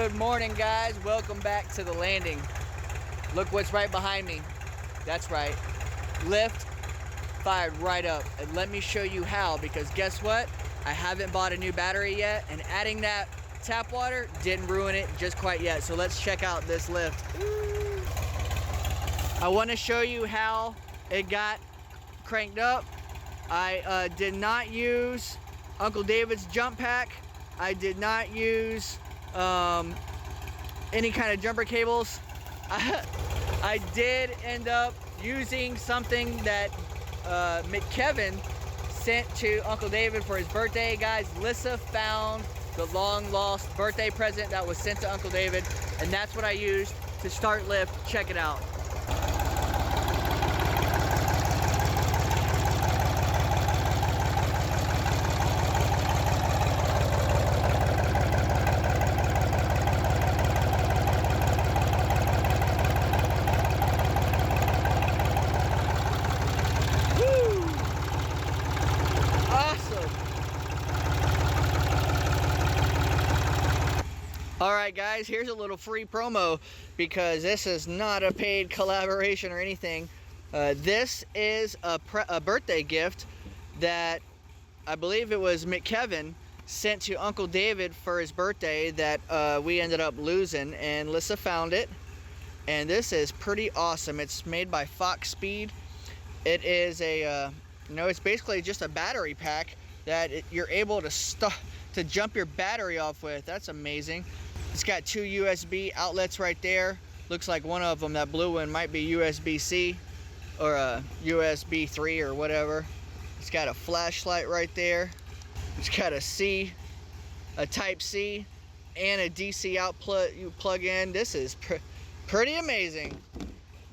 Good morning, guys. Welcome back to the landing. Look what's right behind me. That's right. Lift fired right up. And let me show you how, because guess what? I haven't bought a new battery yet, and adding that tap water didn't ruin it just quite yet. So let's check out this lift. I want to show you how it got cranked up. I did not use Uncle David's jump pack. I did not use any kind of jumper cables. I did end up using something that McKevin sent to Uncle David for his birthday. Guys, Lyssa found the long lost birthday present that was sent to Uncle David, and that's what I used to start lift. Check it out. Alright guys, here's a little free promo, because this is not a paid collaboration or anything. This is a birthday gift that I believe it was McKevin sent to Uncle David for his birthday that we ended up losing, and Lyssa found it. And this is pretty awesome. It's made by Fox Speed. It is a, it's basically just a battery pack that you're able to jump your battery off with. That's amazing. It's got two USB outlets right there. Looks like one of them, that blue one, might be USB-C or a USB 3 or whatever. It's got a flashlight right there. It's got a Type C, and a DC output you plug in. This is pretty amazing.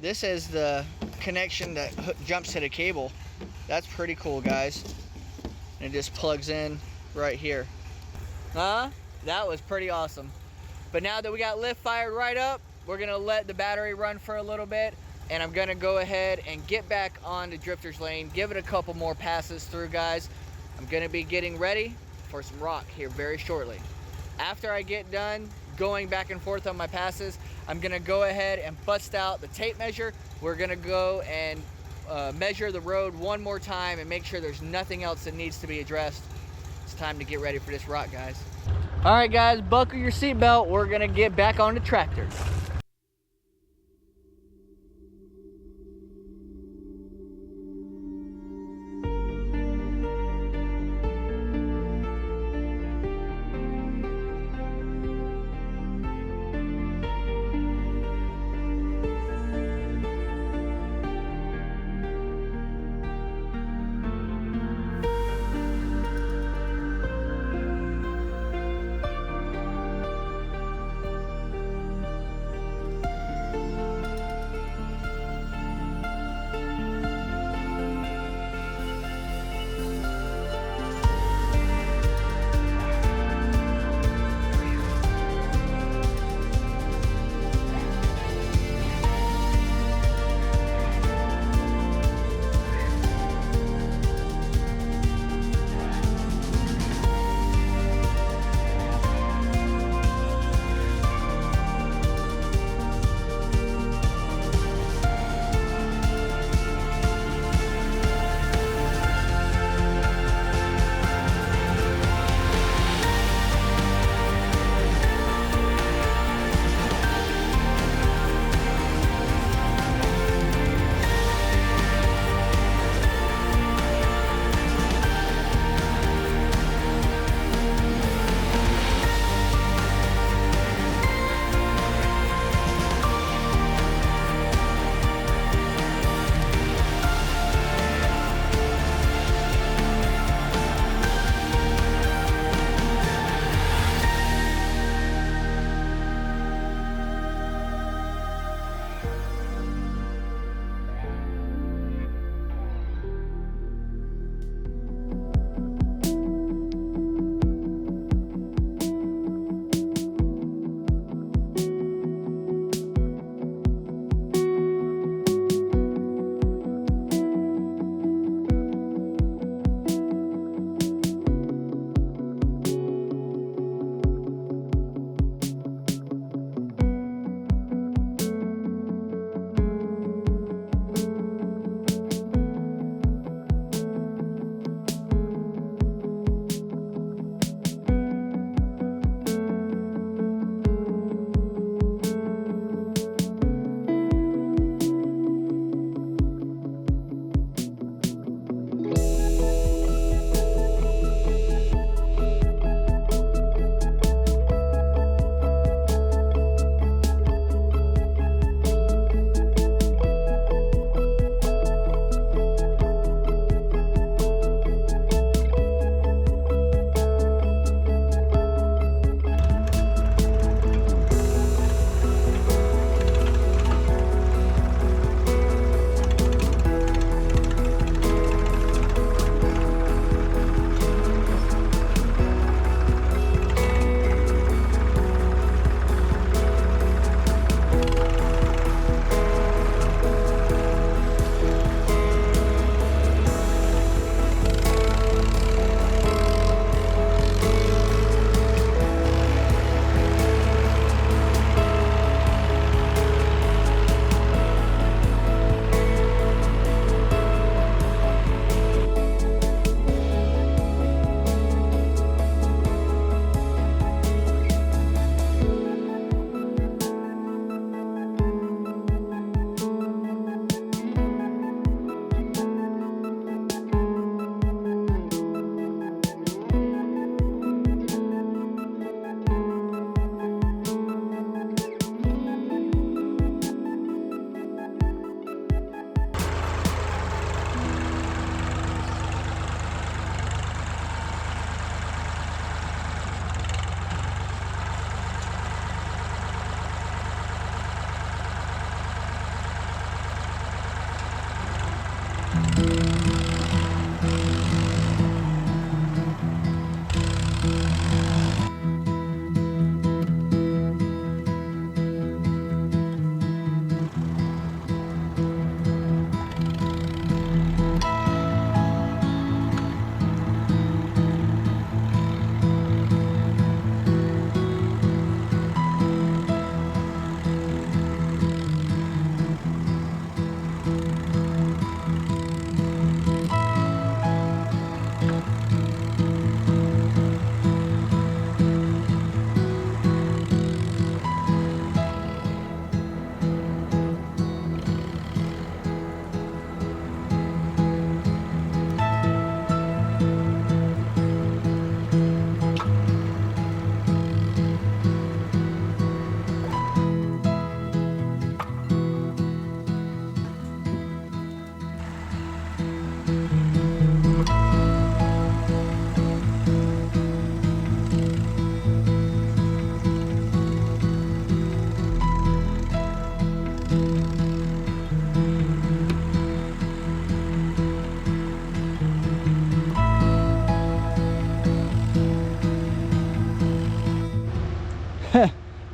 This is the connection that jumps to the cable. That's pretty cool, guys. And it just plugs in right here. That was pretty awesome. But now that we got lift fired right up, we're gonna let the battery run for a little bit, and I'm gonna go ahead and get back on to Drifter's Lane, give it a couple more passes through, guys. I'm gonna be getting ready for some rock here very shortly. After I get done going back and forth on my passes, I'm gonna go ahead and bust out the tape measure. We're gonna go and measure the road one more time and make sure there's nothing else that needs to be addressed. It's time to get ready for this rock, guys. All right, guys, buckle your seatbelt. We're gonna get back on the tractor.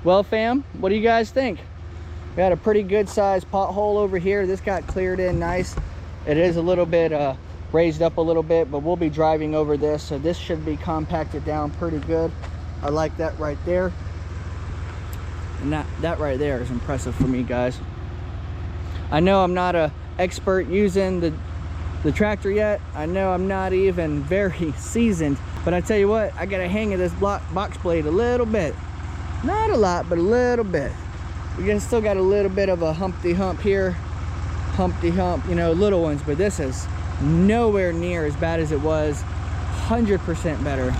Well, fam, what do you guys think? We got a pretty good sized pothole over here. This got cleared in nice. It is a little bit raised up a little bit, but we'll be driving over this, so this should be compacted down pretty good. I like that right there. And that right there is impressive for me, guys. I know I'm not a expert using the tractor yet. I know I'm not even very seasoned, but I tell you what, I got a hang of this box blade a little bit. Not a lot, but a little bit. We still got a little bit of a humpty hump here. Humpty hump, you know, little ones, but this is nowhere near as bad as it was. 100% better.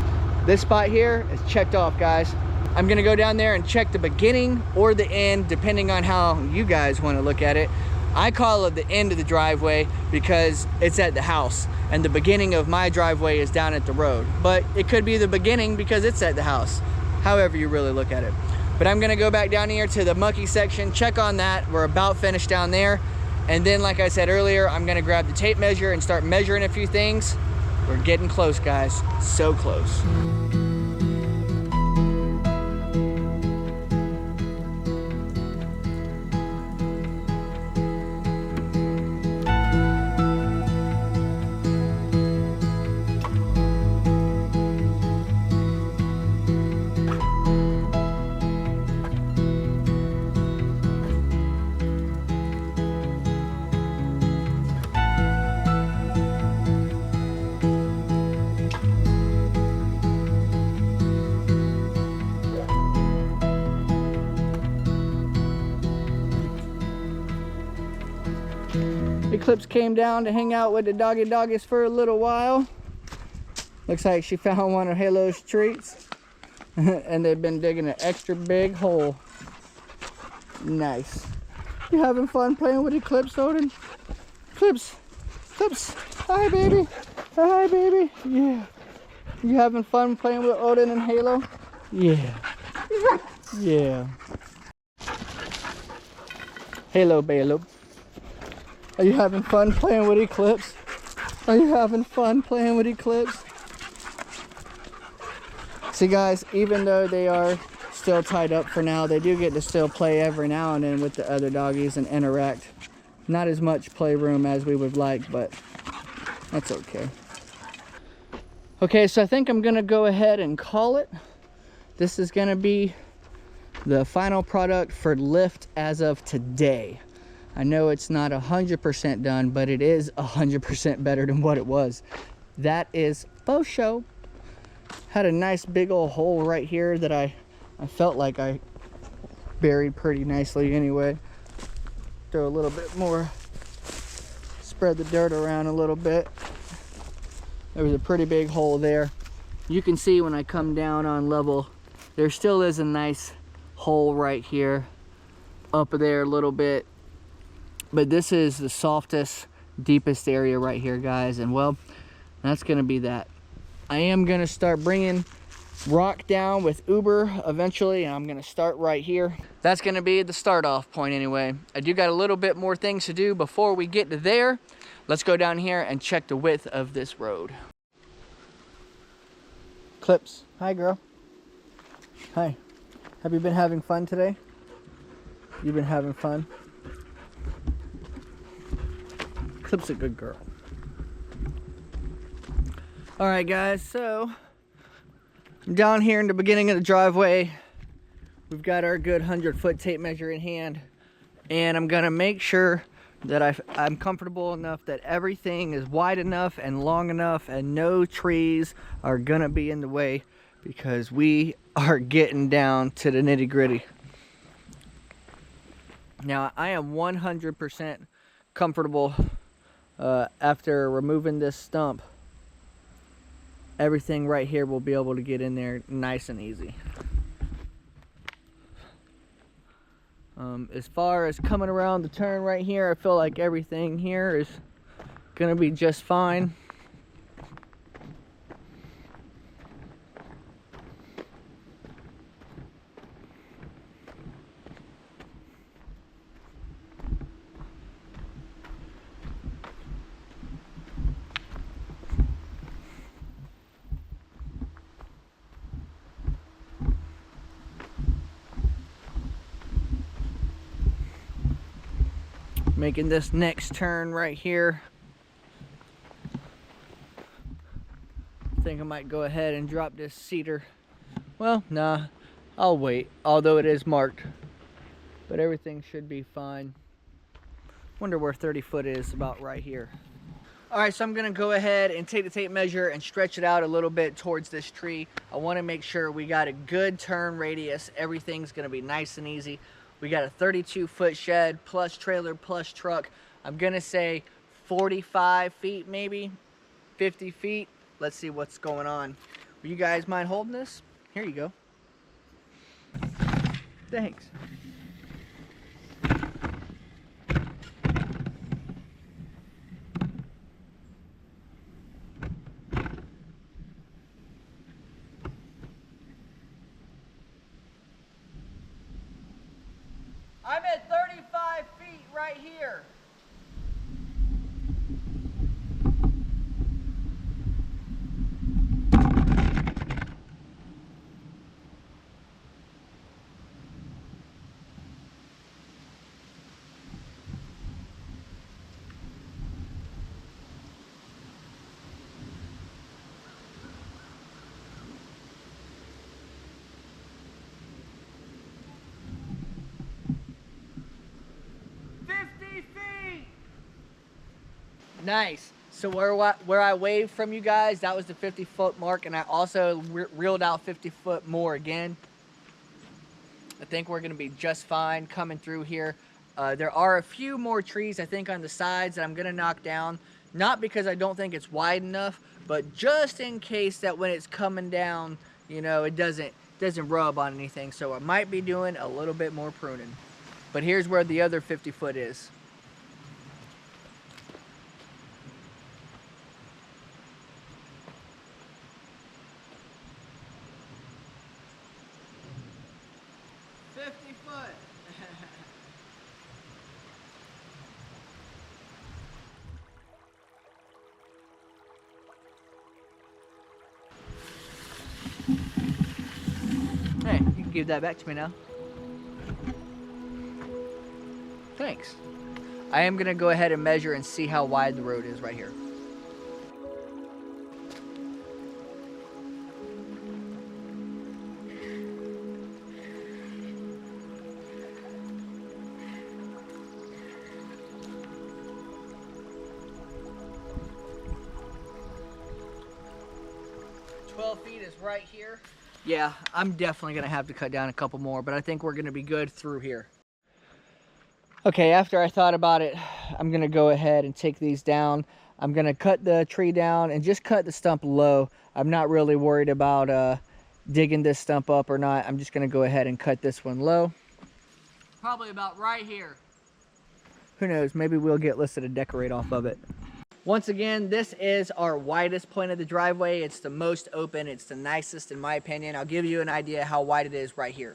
This spot here is checked off, guys. I'm gonna go down there and check the beginning or the end, depending on how you guys want to look at it. I call it the end of the driveway because it's at the house, and the beginning of my driveway is down at the road. But it could be the beginning because it's at the house, however you really look at it. But I'm gonna go back down here to the mucky section, check on that. We're about finished down there. And then, like I said earlier, I'm gonna grab the tape measure and start measuring a few things. We're getting close, guys, so close. Eclipse came down to hang out with the doggies for a little while. Looks like she found one of Halo's treats. And they've been digging an extra big hole. Nice. You having fun playing with Eclipse, Odin? Eclipse, Eclipse, hi baby, hi baby, yeah. You having fun playing with Odin and Halo? Yeah, yeah. Halo, Balo. Are you having fun playing with Eclipse? Are you having fun playing with Eclipse? See, guys, even though they are still tied up for now, they do get to still play every now and then with the other doggies and interact. Not as much playroom as we would like, but that's okay. Okay, so I think I'm gonna go ahead and call it. This is gonna be the final product for LYFT as of today. I know it's not 100% done, but it is 100% better than what it was. That is faux show. Had a nice big old hole right here that I felt like I buried pretty nicely anyway. Throw a little bit more, spread the dirt around a little bit. There was a pretty big hole there. You can see when I come down on level, there still is a nice hole right here, up there a little bit. But this is the softest, deepest area right here, guys. And well, that's gonna be that. I am gonna start bringing rock down with Uber eventually, and I'm gonna start right here. That's gonna be the start off point anyway. I do got a little bit more things to do before we get to there. Let's go down here and check the width of this road. Clips, hi girl. Hi, have you been having fun today? You've been having fun? Clip's a good girl. All right guys, so I'm down here in the beginning of the driveway. We've got our good 100-foot tape measure in hand, and I'm gonna make sure that I'm comfortable enough that everything is wide enough and long enough and no trees are gonna be in the way, because we are getting down to the nitty-gritty. Now I am 100% comfortable after removing this stump. Everything right here will be able to get in there nice and easy. As far as coming around the turn right here, I feel like everything here is gonna be just fine. Making this next turn right here. I think I might go ahead and drop this cedar. Well, nah, I'll wait, although it is marked. But everything should be fine. Wonder where 30 foot is, about right here. All right, so I'm gonna go ahead and take the tape measure and stretch it out a little bit towards this tree. I wanna make sure we got a good turn radius. Everything's gonna be nice and easy. We got a 32-foot shed plus trailer plus truck. I'm gonna say 45 feet, maybe 50 feet. Let's see what's going on. Will you guys mind holding this? Here you go. Thanks. I'm at 35 feet right here. Nice. So where I waved from you guys, that was the 50-foot mark, and I also reeled out 50 foot more again. I think we're gonna be just fine coming through here. There are a few more trees, I think, on the sides that I'm gonna knock down. Not because I don't think it's wide enough, but just in case that when it's coming down, you know, it doesn't rub on anything. So I might be doing a little bit more pruning. But here's where the other 50 foot is. Hey, you can give that back to me now. Thanks. I am gonna go ahead and measure and see how wide the road is right here. Feet is right here. Yeah, I'm definitely gonna have to cut down a couple more, but I think we're gonna be good through here. Okay, after I thought about it, I'm gonna go ahead and take these down. I'm gonna cut the tree down and just cut the stump low. I'm not really worried about digging this stump up or not. I'm just gonna go ahead and cut this one low. Probably about right here. Who knows, maybe we'll get Lyssa to decorate off of it. Once again, this is our widest point of the driveway. It's the most open. It's the nicest in my opinion. I'll give you an idea how wide it is right here.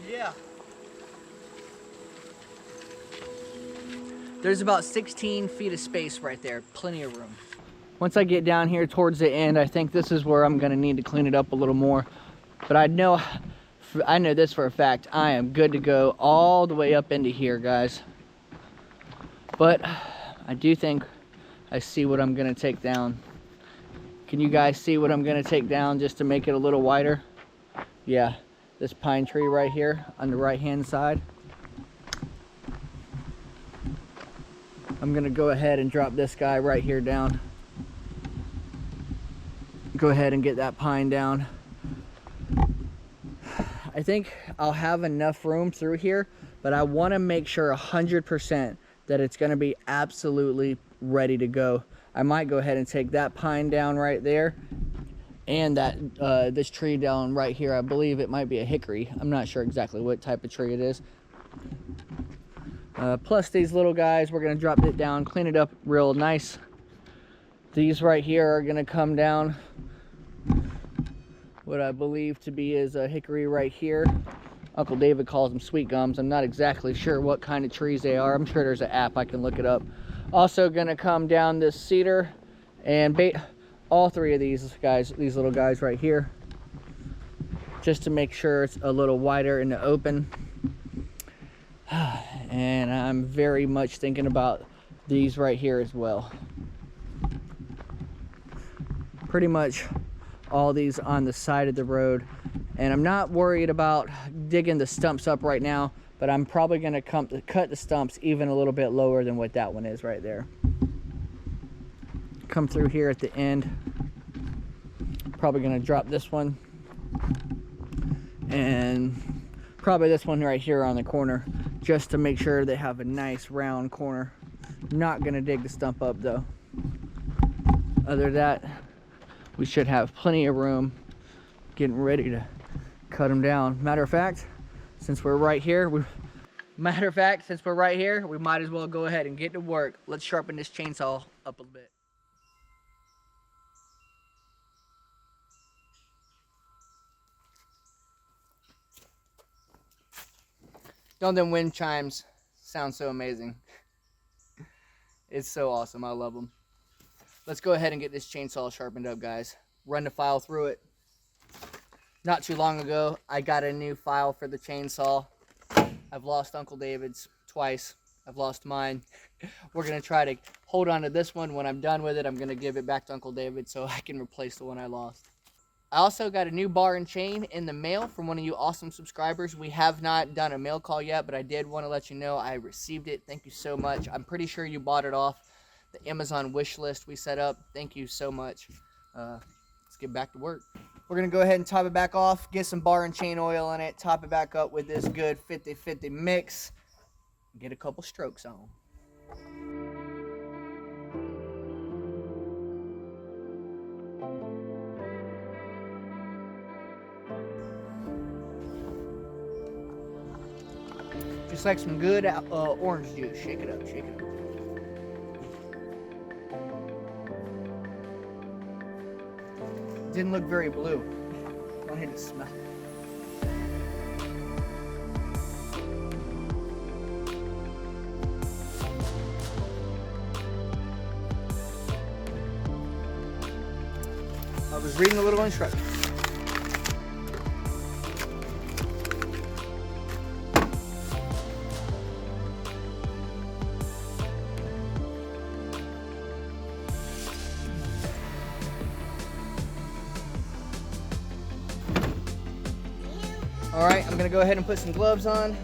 Yeah. There's about 16 feet of space right there. Plenty of room. Once I get down here towards the end, I think this is where I'm gonna need to clean it up a little more. But I know this for a fact. I am good to go all the way up into here, guys. But I do think I see what I'm gonna take down. Can you guys see what I'm gonna take down just to make it a little wider? Yeah, this pine tree right here on the right-hand side. I'm gonna go ahead and drop this guy right here down. Go ahead and get that pine down. I think I'll have enough room through here, but I want to make sure 100% that it's going to be absolutely ready to go. I might go ahead and take that pine down right there, and that this tree down right here. I believe it might be a hickory. I'm not sure exactly what type of tree it is. Plus these little guys, we're going to drop it down, clean it up real nice. These right here are going to come down. What I believe to be is a hickory right here. Uncle David calls them sweet gums. I'm not exactly sure what kind of trees they are. I'm sure there's an app, I can look it up. Also gonna come down this cedar and bait all three of these guys, these little guys right here, just to make sure it's a little wider in the open. And I'm very much thinking about these right here as well. Pretty much all these on the side of the road, and I'm not worried about digging the stumps up right now, but I'm probably going to cut the stumps even a little bit lower than what that one is right there. Come through here at the end, probably going to drop this one, and probably this one right here on the corner, just to make sure they have a nice round corner. Not going to dig the stump up though. Other than that, we should have plenty of room. Getting ready to cut them down. Matter of fact, since we're right here, we might as well go ahead and get to work. Let's sharpen this chainsaw up a bit. Don't them wind chimes sound so amazing? It's so awesome. I love them. Let's go ahead and get this chainsaw sharpened up, guys. Run the file through it. Not too long ago, I got a new file for the chainsaw. I've lost Uncle David's twice. I've lost mine. We're going to try to hold on to this one. When I'm done with it, I'm going to give it back to Uncle David so I can replace the one I lost. I also got a new bar and chain in the mail from one of you awesome subscribers. We have not done a mail call yet, but I did want to let you know I received it. Thank you so much. I'm pretty sure you bought it off the Amazon wish list we set up. Thank you so much. Let's get back to work. We're going to go ahead and top it back off, get some bar and chain oil in it, top it back up with this good 50-50 mix, get a couple strokes on. Just like some good orange juice. Shake it up, shake it up. Didn't look very blue. Go ahead and smell it. I was reading a little instruction. All right, I'm gonna go ahead and put some gloves on.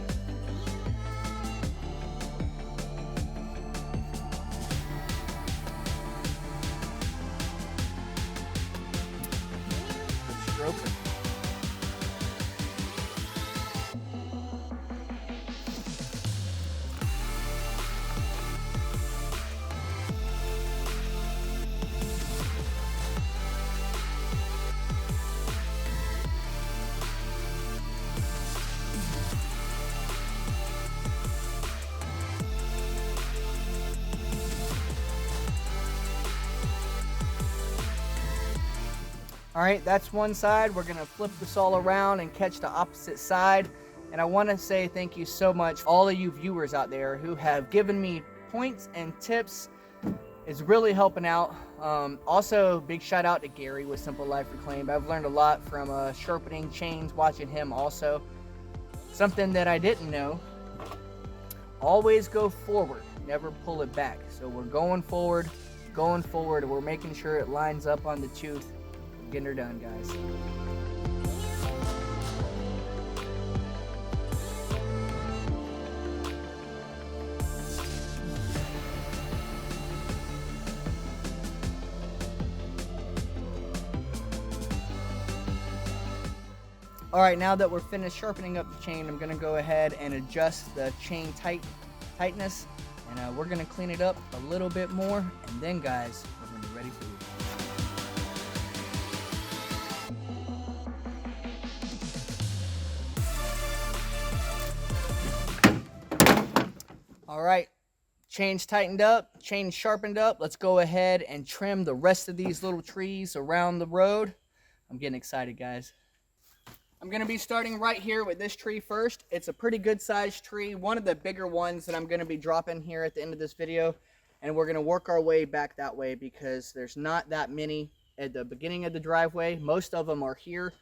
Stroke it. All right, that's one side. We're gonna flip this all around and catch the opposite side. And I wanna say thank you so much, all of you viewers out there who have given me points and tips. It's really helping out. Also, big shout out to Gary with Simple Life Reclaimed. I've learned a lot from sharpening chains, watching him also. Something that I didn't know, always go forward, never pull it back. So we're going forward, we're making sure it lines up on the tooth. Getting her done, guys. All right, now that we're finished sharpening up the chain, I'm gonna go ahead and adjust the chain tightness, and we're gonna clean it up a little bit more, and then guys, we're gonna be ready for you. All right, chain's tightened up, chain sharpened up. Let's go ahead and trim the rest of these little trees around the road. I'm getting excited, guys. I'm going to be starting right here with this tree first. It's a pretty good sized tree, one of the bigger ones that I'm going to be dropping here at the end of this video. And we're going to work our way back that way because there's not that many at the beginning of the driveway. Most of them are here.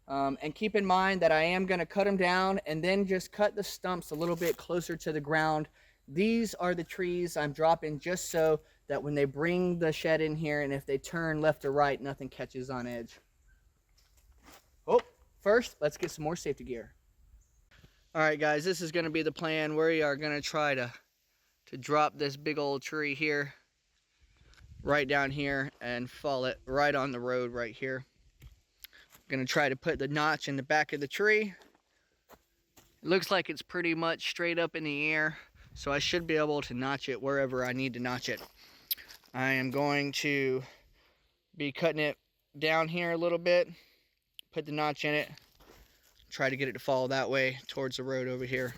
And keep in mind that I am going to cut them down and then just cut the stumps a little bit closer to the ground. These are the trees I'm dropping just so that when they bring the shed in here and if they turn left or right, nothing catches on edge. Oh. First, let's get some more safety gear. All right, guys, this is going to be the plan. We are going to try to drop this big old tree here, right down here, and fall it right on the road right here. I'm going to try to put the notch in the back of the tree. It looks like it's pretty much straight up in the air, so I should be able to notch it wherever I need to notch it. I am going to be cutting it down here a little bit. Put the notch in it, try to get it to fall that way towards the road over here.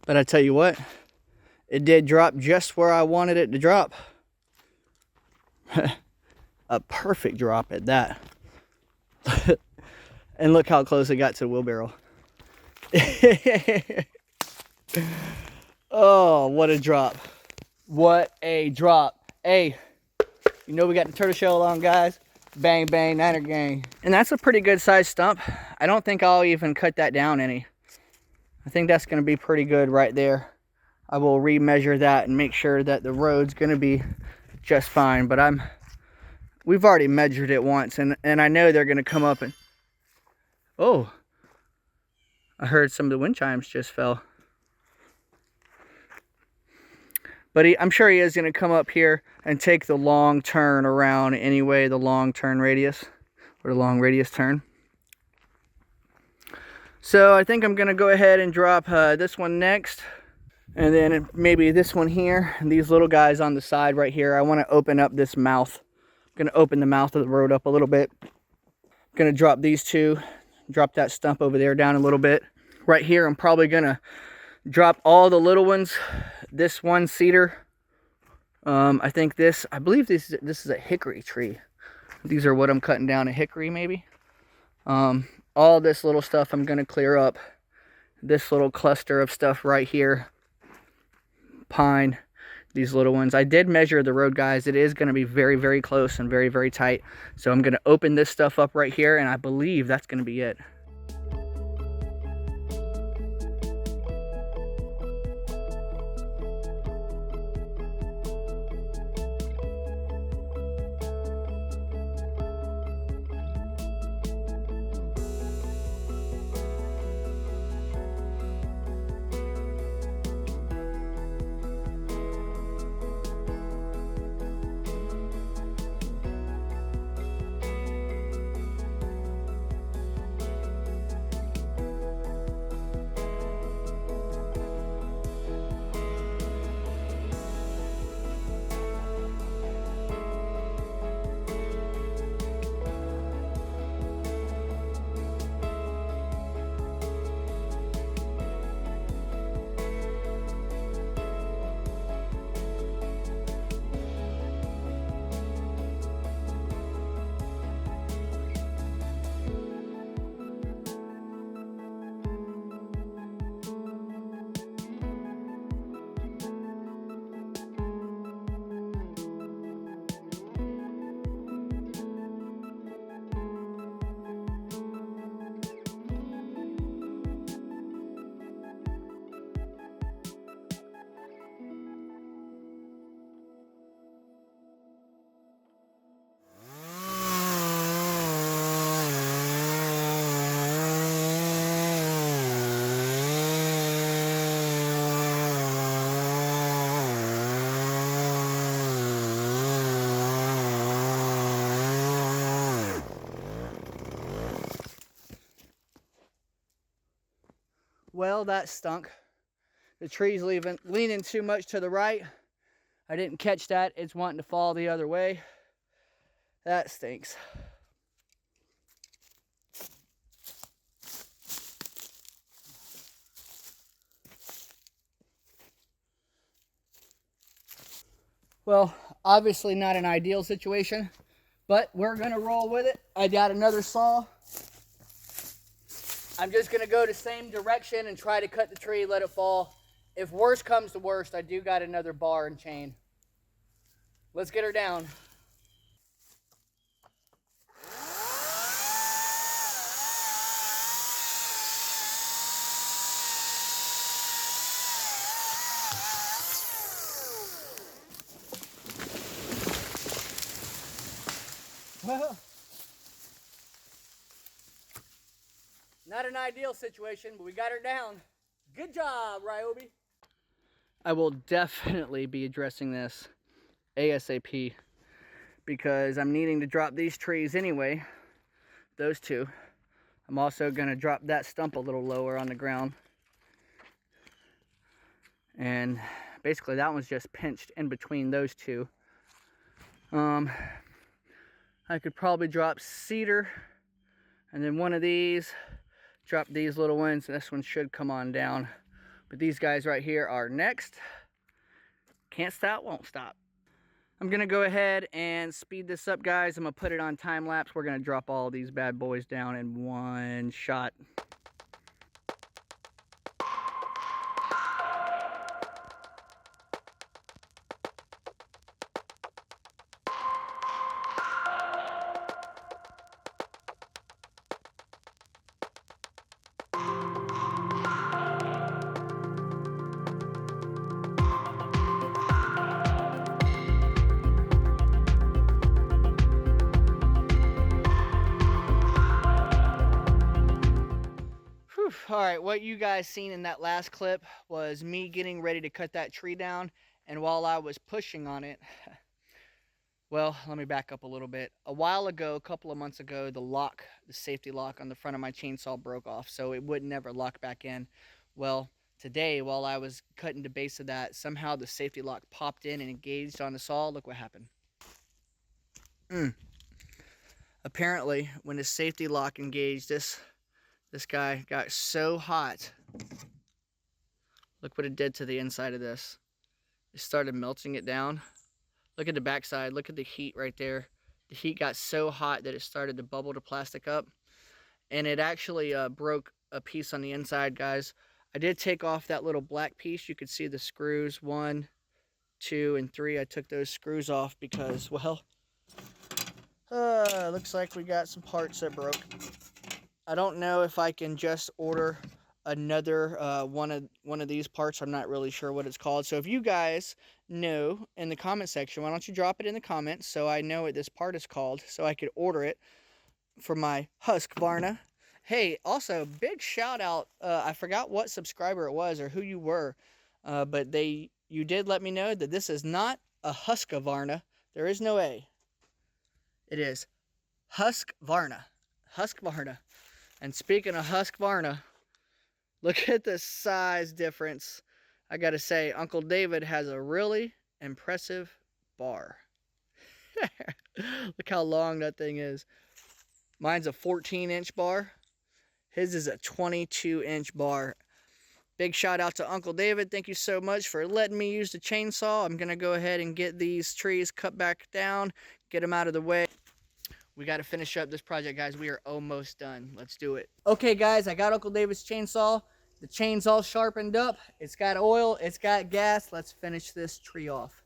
But I tell you what, it did drop just where I wanted it to drop. A perfect drop at that. And look how close it got to the wheelbarrow. Oh, what a drop. What a drop. Hey, you know we got the turtle shell on, guys. Bang, bang, Niner gang. And that's a pretty good size stump. I don't think I'll even cut that down any. I think that's going to be pretty good right there. I will remeasure that and make sure that the road's going to be just fine. But we've already measured it once, and I know they're going to come up and... Oh, I heard some of the wind chimes just fell. But I'm sure he is going to come up here and take the long turn around anyway, the long turn radius, or the long radius turn. So I think I'm going to go ahead and drop this one next. And then maybe this one here, and these little guys on the side right here. I want to open up this mouth. I'm going to open the mouth of the road up a little bit. I'm going to drop these two, drop that stump over there down a little bit. Right here, I'm probably going to drop all the little ones. This one cedar. I think I believe this is a hickory tree. These are what I'm cutting down, a hickory maybe. All this little stuff I'm going to clear up. This little cluster of stuff right here. Pine, these little ones. I did measure the road, guys. It is going to be very, very close and very, very tight. So I'm going to open this stuff up right here, and I believe that's going to be it. Well, that stunk. The tree's leaning too much to the right. I didn't catch that. It's wanting to fall the other way. That stinks. Well, obviously not an ideal situation, but we're gonna roll with it. I got another saw. I'm just gonna go the same direction and try to cut the tree, let it fall. If worst comes to worst, I do got another bar and chain. Let's get her down. Well, not an ideal situation, but we got her down. Good job, Ryobi. I will definitely be addressing this ASAP because I'm needing to drop these trees anyway. Those two. I'm also going to drop that stump a little lower on the ground. And basically that one's just pinched in between those two. I could probably drop cedar and then one of these, drop these little ones, and this one should come on down. But these guys right here are next. Can't stop, won't stop. I'm gonna go ahead and speed this up, guys. I'm gonna put it on time lapse. We're gonna drop all these bad boys down in one shot. All right, what you guys seen in that last clip was me getting ready to cut that tree down, And while I was pushing on it, well, let me back up a little bit. A while ago, a couple of months ago, the safety lock on the front of my chainsaw broke off, so it would never lock back in. Well, today, while I was cutting the base of that, somehow the safety lock popped in and engaged on the saw. Look what happened. Apparently, when the safety lock engaged, this guy got so hot. Look what it did to the inside of this. It started melting it down. Look at the backside. Look at the heat right there. The heat got so hot that it started to bubble the plastic up. And it actually broke a piece on the inside, guys. I did take off that little black piece. You could see the screws, 1, 2, and 3. I took those screws off because, well, looks like we got some parts that broke. I don't know if I can just order another one of these parts. I'm not really sure what it's called. So if you guys know in the comment section, why don't you drop it in the comments so I know what this part is called, so I could order it for my Husqvarna. Hey, also big shout out, I forgot what subscriber it was or who you were, but you did let me know that this is not a Husqvarna. There is no A. It is Husqvarna. And speaking of Husqvarna, look at the size difference. I gotta say, Uncle David has a really impressive bar. Look how long that thing is. Mine's a 14-inch bar. His is a 22-inch bar. Big shout out to Uncle David. Thank you so much for letting me use the chainsaw. I'm gonna go ahead and get these trees cut back down, get them out of the way. We got to finish up this project, guys. We are almost done. Let's do it. Okay, guys, I got Uncle David's chainsaw. The chain's all sharpened up. It's got oil. It's got gas. Let's finish this tree off.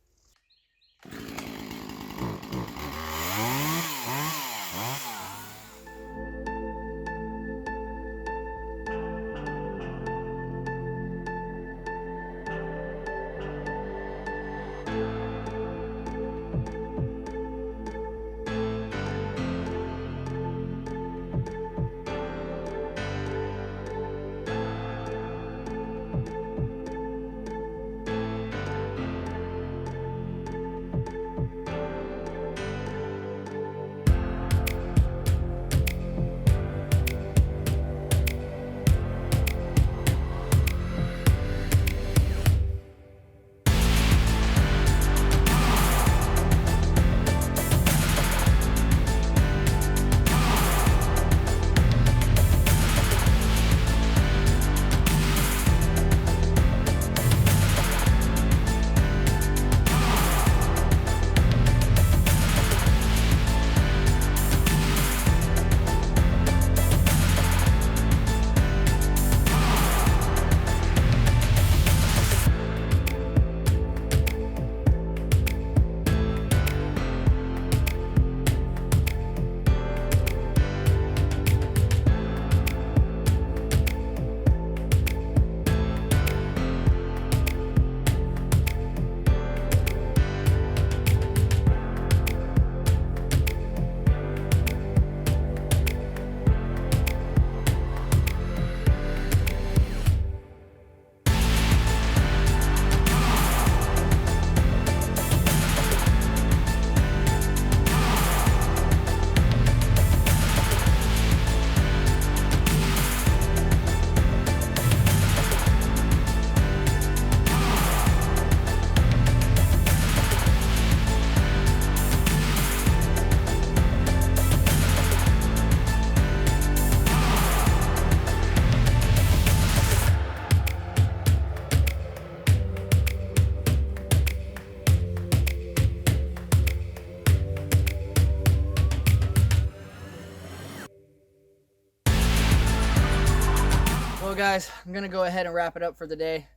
Well, guys, I'm gonna go ahead and wrap it up for the day.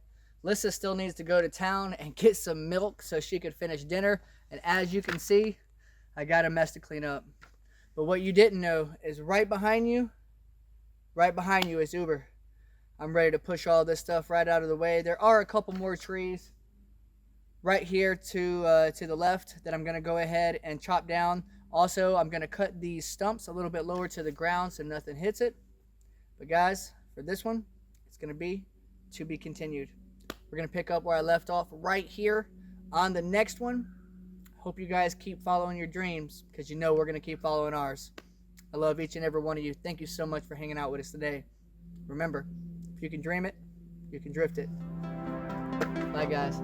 Lyssa still needs to go to town and get some milk so she could finish dinner. And as you can see, I got a mess to clean up. But what you didn't know is right behind you is Uber. I'm ready to push all this stuff right out of the way. There are a couple more trees right here to the left that I'm gonna go ahead and chop down. Also, I'm gonna cut these stumps a little bit lower to the ground so nothing hits it. But guys, for this one, it's gonna be to be continued. We're gonna pick up where I left off right here on the next one, hope you guys keep following your dreams, because you know we're going to keep following ours. I love each and every one of you. Thank you so much for hanging out with us today. Remember, if you can dream it, you can drift it. Bye, guys.